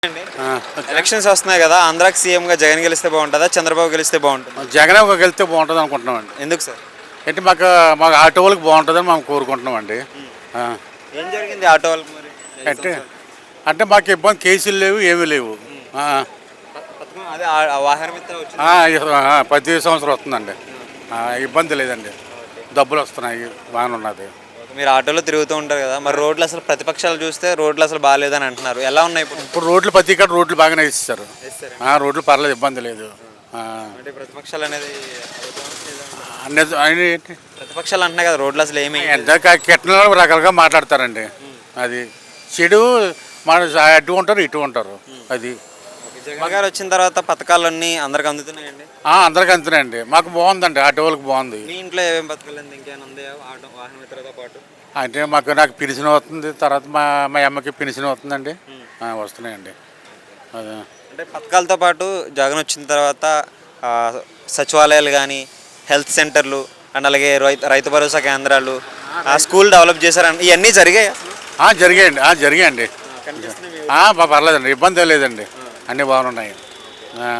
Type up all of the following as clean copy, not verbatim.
అండి. ఎలక్షన్స్ వస్తున్నాయి కదా, ఆంధ్రాకి సీఎంగా జగన్ గెలిస్తే బాగుంటుందా, చంద్రబాబు గెలిస్తే బాగుంటుంది? జగన్ వెళ్తే బాగుంటుంది అనుకుంటున్నామండి. ఎందుకు సార్? అంటే మాకు మాకు ఆటో వాళ్ళకి బాగుంటుందని మేము కోరుకుంటున్నామండి. ఆ. ఏం జరిగింది ఆటో వాళ్ళకి మరి? అంటే అంటే మాకు ఇబ్బంది కేసులు లేవు, ఏమీ లేవు. ఆ. పథకం అదే ఆ వాహన మిత్ర వచ్చింది. ప్రతి సంవత్సరం వస్తుందండి. ఇబ్బంది లేదండి, డబ్బులు వస్తున్నాయి, బాగానే ఉన్నది. మీరు ఆటోలో తిరుగుతూ ఉంటారు కదా, మరి రోడ్లు అసలు ప్రతిపక్షాలు చూస్తే రోడ్లు అసలు బాగాలేదని అంటున్నారు. ఎలా ఉన్నాయి ఇప్పుడు? ఇప్పుడు రోడ్లు ప్రతి ఇక్కడ రోడ్లు బాగానే వేసిస్తారు. రోడ్లు పర్లేదు, ఇబ్బంది లేదు. అంటే ప్రతిపక్షాలు అనేది అన్నీ ప్రతిపక్షాలు అంటున్నాయి కదా, రోడ్లు అసలు ఏమి ఎంత కెట్టిన రకాలుగా మాట్లాడతారండి. అది చెడు మన అటు ఉంటారు, ఇటు ఉంటారు. అది జగన్ గారు వచ్చిన తర్వాత పథకాలన్నీ అందరికి అందుతున్నాయండి. అందరికీ అంతేనండి. మాకు బాగుందండి, ఆటో వాళ్ళకి బాగుంది. మీ ఇంట్లో ఏమేమి పథకాలు ఇంకేమైనా ఉన్నాయా ఆటో వాహన మిత్రతో పాటు? అంటే నాకు పెన్షన్ అవుతుంది, తర్వాత మా అమ్మకి పెన్షన్ అవుతుందండి. వస్తున్నాయండి. అదే అంటే పథకాలతో పాటు జగన్ వచ్చిన తర్వాత సచివాలయాలు కానీ, హెల్త్ సెంటర్లు అండ్ అలాగే రైతు భరోసా కేంద్రాలు, స్కూల్ డెవలప్ చేశారండి. ఇవన్నీ జరిగాయి అసలు? జరిగాయండి. పర్లేదండి, ఇబ్బంది లేదండి, అన్నీ బాగున్నాయి.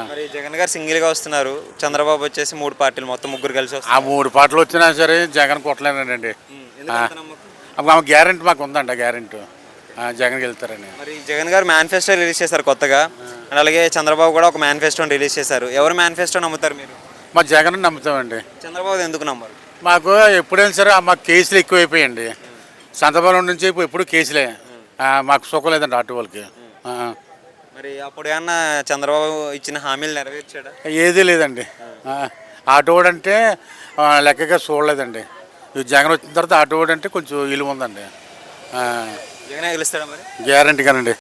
మరి జగన్ గారు సింగిల్గా వస్తున్నారు, చంద్రబాబు వచ్చేసి 3 పార్టీలు మొత్తం 3 కలిసి వస్తారు. 3 పార్టీలు వచ్చినా సరే జగన్ కొట్టలేనండి. మాకు గ్యారెంటీ మాకు ఉందండి, గ్యారెంటీ జగన్కి వెళ్తారని. మరి జగన్ గారు మేనిఫెస్టో రిలీజ్ చేశారు కొత్తగా, అండ్ అలాగే చంద్రబాబు కూడా ఒక మేనిఫెస్టోని రిలీజ్ చేశారు. ఎవరు మేనిఫెస్టో నమ్ముతారు మీరు? మా జగన్ నమ్ముతామండి. చంద్రబాబు ఎందుకు నమ్మరు? మాకు ఎప్పుడైనా సరే మాకు కేసులు ఎక్కువైపోయాయండి. సంతబలం నుంచి ఎప్పుడు కేసులే. మాకు సుఖం లేదండి ఆటో వాళ్ళకి. మరి అప్పుడు ఏమన్నా చంద్రబాబు ఇచ్చిన హామీలు నెరవేర్చాడా? ఏదీ లేదండి. ఆటో అంటే లెక్కగా చూడలేదండి. జగన్ వచ్చిన తర్వాత ఆటో అంటే కొంచెం విలువ ఉందండి. జగనే గెలుస్తాడా మరి? గ్యారెంటీగానండి.